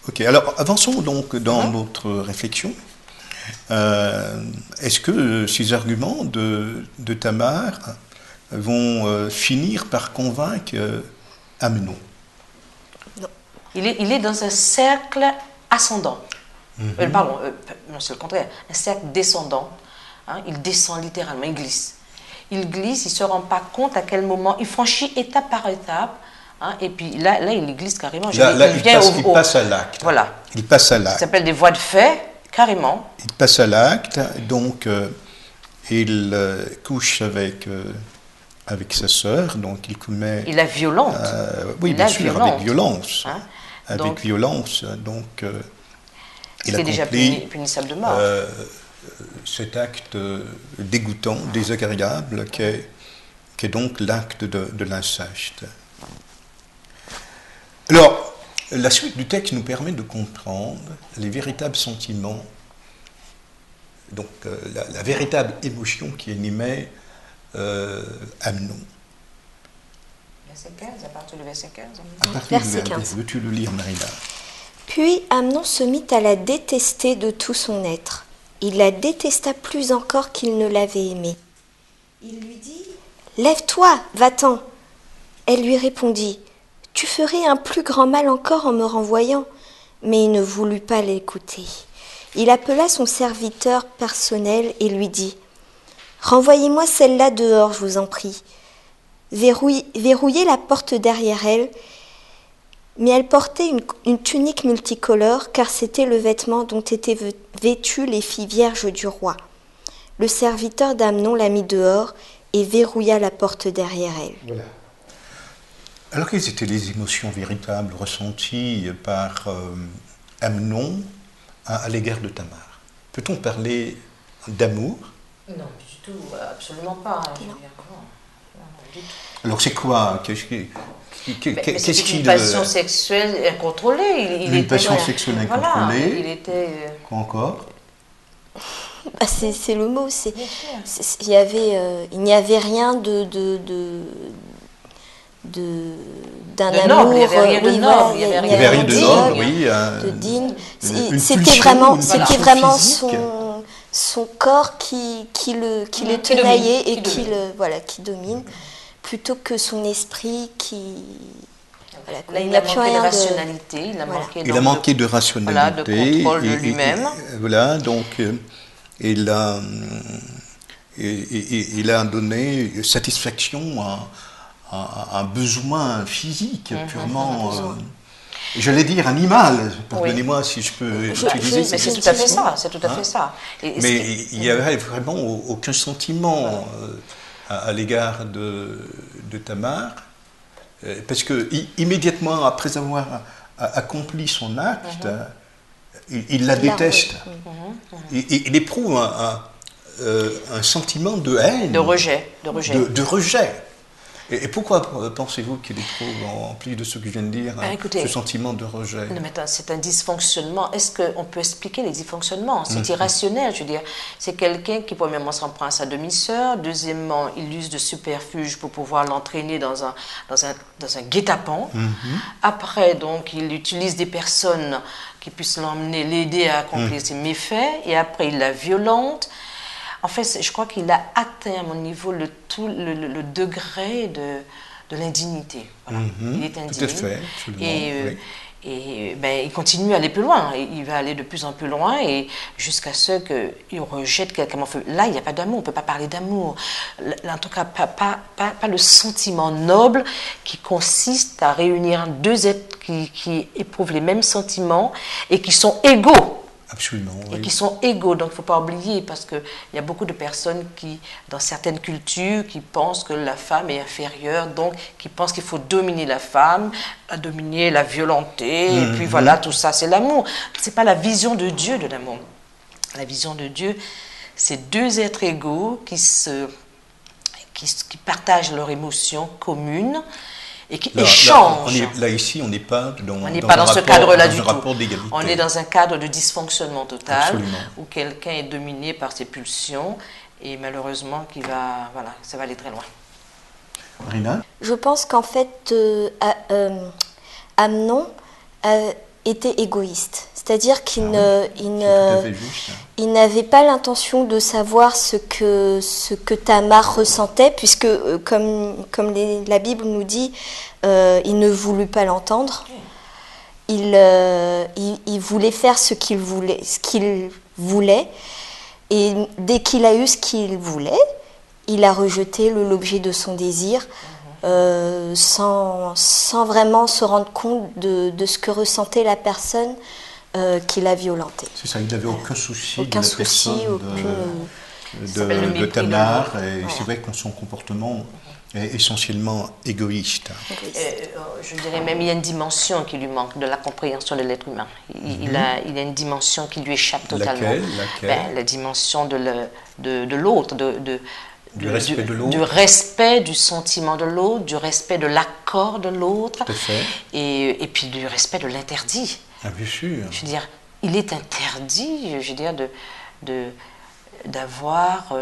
Ok, alors avançons donc dans notre réflexion. Est-ce que ces arguments de Tamar vont finir par convaincre Amnon? Non. Il est dans un cercle ascendant. Non, c'est le contraire. Un cercle descendant. Hein, il descend littéralement, il glisse. Il glisse, il ne se rend pas compte à quel moment. Il franchit étape par étape. Hein, et puis là, il glisse carrément. Il passe à l'acte. Voilà. Il passe à l'acte. Ça s'appelle des voies de fait, carrément. Il passe à l'acte, donc il couche avec sa sœur, donc il commet... Il la violente. Oui, bien sûr, violente. avec violence. Hein? Avec violence, donc il accomplit déjà punissable de mort. Cet acte dégoûtant, désagréable, qui est donc l'acte de l'inceste. Alors, la suite du texte nous permet de comprendre les véritables sentiments, donc la véritable émotion qui animait Amnon. Verset 15, à partir du verset 15. À partir du verset 15. Veux-tu le lire, Marina? Puis Amnon se mit à la détester de tout son être. Il la détesta plus encore qu'il ne l'avait aimée. Il lui dit « Lève-toi, va-t'en !» Elle lui répondit « Tu ferais un plus grand mal encore en me renvoyant. » Mais il ne voulut pas l'écouter. Il appela son serviteur personnel et lui dit « Renvoyez-moi celle-là dehors, je vous en prie. » Verrouillez la porte derrière elle. Mais elle portait une tunique multicolore, car c'était le vêtement dont étaient vêtues les filles vierges du roi. Le serviteur d'Amnon la mit dehors et verrouilla la porte derrière elle. Voilà. Alors, quelles étaient les émotions véritables ressenties par Amnon à l'égard de Tamar? Peut-on parler d'amour? Non, du tout, absolument pas. Alors, c'est quoi? C'est une passion sexuelle incontrôlée. Une passion sexuelle incontrôlée. Voilà, il était... Quoi encore? C'est le mot. Il n'y avait rien d'un amour. Il n'y avait rien de noble. Il n'y avait rien de noble, oui. De digne. C'était vraiment son corps qui le tenaillait et qui domine. Plutôt que son esprit qui... Voilà, là, il a manqué de rationalité, il a manqué de rationalité, de contrôle de lui-même. Voilà, donc il a donné satisfaction à un besoin physique purement, j'allais dire animal, pardonnez-moi si je peux utiliser cette expression. C'est tout à fait ça, c'est tout à fait ça. Mais il n'y avait vraiment aucun sentiment à l'égard de Tamar, parce que immédiatement après avoir accompli son acte, il la déteste. Il éprouve un sentiment de haine. De rejet. De rejet. Et pourquoi pensez-vous qu'il éprouve, en plus de ce que je viens de dire, ce sentiment de rejet? Non, mais c'est un dysfonctionnement. Est-ce qu'on peut expliquer les dysfonctionnements? C'est irrationnel, je veux dire. C'est quelqu'un qui, premièrement, s'en prend à sa demi-sœur. Deuxièmement, il use de subterfuges pour pouvoir l'entraîner dans un guet-apens. Après, donc, il utilise des personnes qui puissent l'emmener, l'aider à accomplir ses méfaits. Et après, il la violente. En fait, je crois qu'il a atteint à mon niveau le degré de l'indignité. Voilà. Il est indigne. Tout à fait, absolument. Et il continue à aller plus loin. Il va aller de plus en plus loin et jusqu'à ce qu'il rejette quelqu'un. Là, il n'y a pas d'amour. On ne peut pas parler d'amour. En tout cas, pas le sentiment noble qui consiste à réunir deux êtres qui éprouvent les mêmes sentiments et qui sont égaux. Absolument, oui. Et qui sont égaux, donc il ne faut pas oublier, parce qu'il y a beaucoup de personnes qui, dans certaines cultures, qui pensent que la femme est inférieure, donc qui pensent qu'il faut dominer la femme, dominer la violenter, et puis voilà, tout ça, c'est l'amour. Ce n'est pas la vision de Dieu de l'amour. La vision de Dieu, c'est deux êtres égaux qui partagent leurs émotions communes, et qui échangent. Ici, on n'est pas dans ce cadre-là du tout. d'égalité. On est dans un cadre de dysfonctionnement total, Absolument. Où quelqu'un est dominé par ses pulsions et malheureusement ça va aller très loin. Marina? Je pense qu'en fait, Amnon était égoïste. C'est-à-dire qu'il il n'avait pas l'intention de savoir ce que Tamar ressentait, puisque, comme la Bible nous dit, il ne voulut pas l'entendre. Il voulait faire ce qu'il voulait, et dès qu'il a eu ce qu'il voulait, il a rejeté l'objet de son désir, sans vraiment se rendre compte de ce que ressentait la personne qui l'a violenté. C'est ça, il n'avait aucun souci Aucun de la souci, personne de Tamar, et c'est vrai que son comportement est essentiellement égoïste. Je dirais même il y a une dimension qui lui manque de la compréhension de l'être humain. Il a une dimension qui lui échappe totalement. Laquelle la dimension de l'autre, du respect de l'autre. Du respect du sentiment de l'autre, du respect de l'accord de l'autre, et puis du respect de l'interdit. Ah, bien sûr. Je veux dire, il est interdit, je veux dire, d'avoir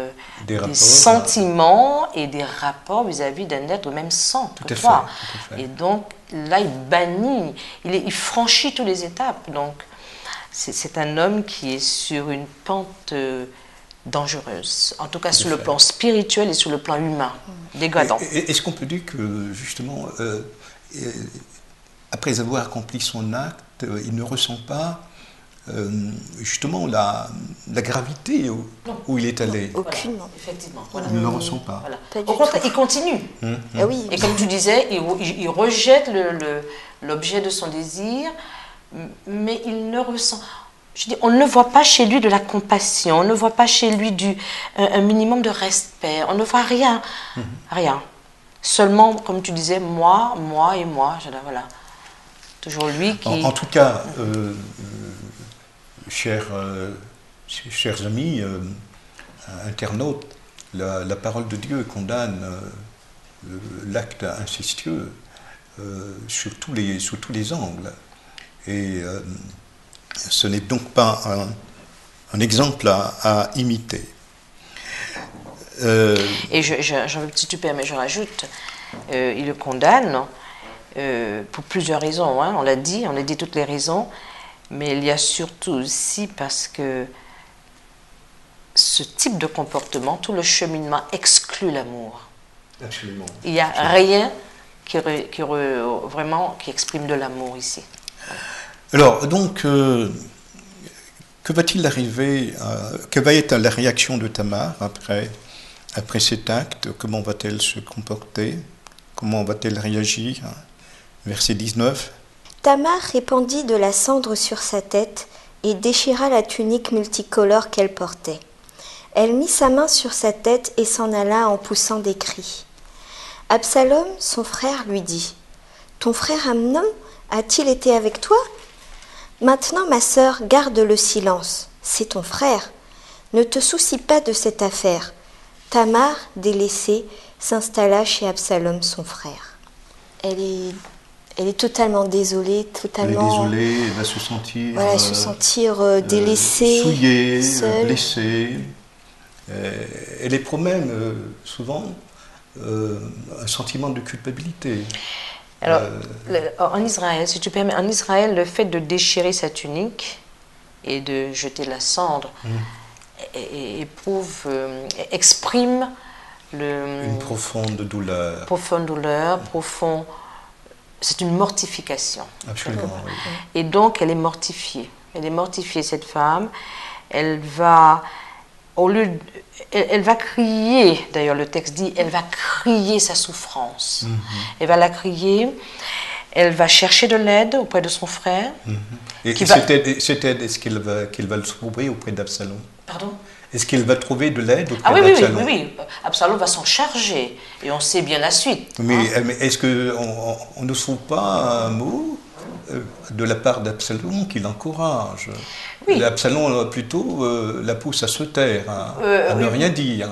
des sentiments et des rapports vis-à-vis d'un être même sang que toi. Et donc, là, il bannit, il franchit toutes les étapes. Donc, c'est un homme qui est sur une pente dangereuse, en tout cas sur le plan spirituel et sur le plan humain, dégradant. Est-ce qu'on peut dire que, justement, après avoir accompli son acte, il ne ressent pas justement la gravité où il est allé? Aucunement. Voilà, effectivement. Il ne le ressent pas. Voilà. Au contraire, il continue. Ah oui, et comme tu disais, il rejette l'objet de son désir, mais il ne ressent... Je dis, on ne voit pas chez lui de la compassion, on ne voit pas chez lui un minimum de respect, on ne voit rien. Rien. Seulement, comme tu disais, moi et moi. Voilà. Toujours lui qui... En tout cas, chers amis internautes, la parole de Dieu condamne l'acte incestueux sous tous les angles. Et ce n'est donc pas un exemple à imiter. Et si tu permets, je rajoute, il le condamne pour plusieurs raisons. On l'a dit, on a dit toutes les raisons, mais il y a surtout aussi parce que ce type de comportement, tout le cheminement exclut l'amour. Absolument. Il n'y a rien vraiment qui exprime de l'amour ici. Alors, donc, que va-t-il arriver, que va être la réaction de Tamar après cet acte? Comment va-t-elle se comporter? Comment va-t-elle réagir? Verset 19. Tamar répandit de la cendre sur sa tête et déchira la tunique multicolore qu'elle portait. Elle mit sa main sur sa tête et s'en alla en poussant des cris. Absalom, son frère, lui dit : « Ton frère Amnon a-t-il été avec toi ? Maintenant, ma sœur, garde le silence. C'est ton frère. Ne te soucie pas de cette affaire. » Tamar, délaissée, s'installa chez Absalom, son frère. Elle est totalement désolée, totalement... Elle est désolée, elle va se sentir... Voilà, se sentir délaissée, souillée, seule. blessée. Elle éprouve même souvent un sentiment de culpabilité. Alors, en Israël, si tu permets, en Israël, le fait de déchirer sa tunique et de jeter la cendre exprime une profonde douleur. Profonde douleur, c'est une mortification. Absolument, oui. Et donc, elle est mortifiée. Elle est mortifiée, cette femme. Elle va, elle va crier, d'ailleurs le texte dit, elle va crier sa souffrance. Elle va la crier, elle va chercher de l'aide auprès de son frère. Et cette aide, est-ce qu'elle va le trouver auprès d'Absalom? Pardon? Est-ce qu'elle va trouver de l'aide auprès d'Absalom? Oui. Absalom va s'en charger, et on sait bien la suite. Mais est-ce qu'on ne trouve pas un mot de la part d'Absalom qui l'encourage? Absalom plutôt la pousse à se taire, à ne rien dire.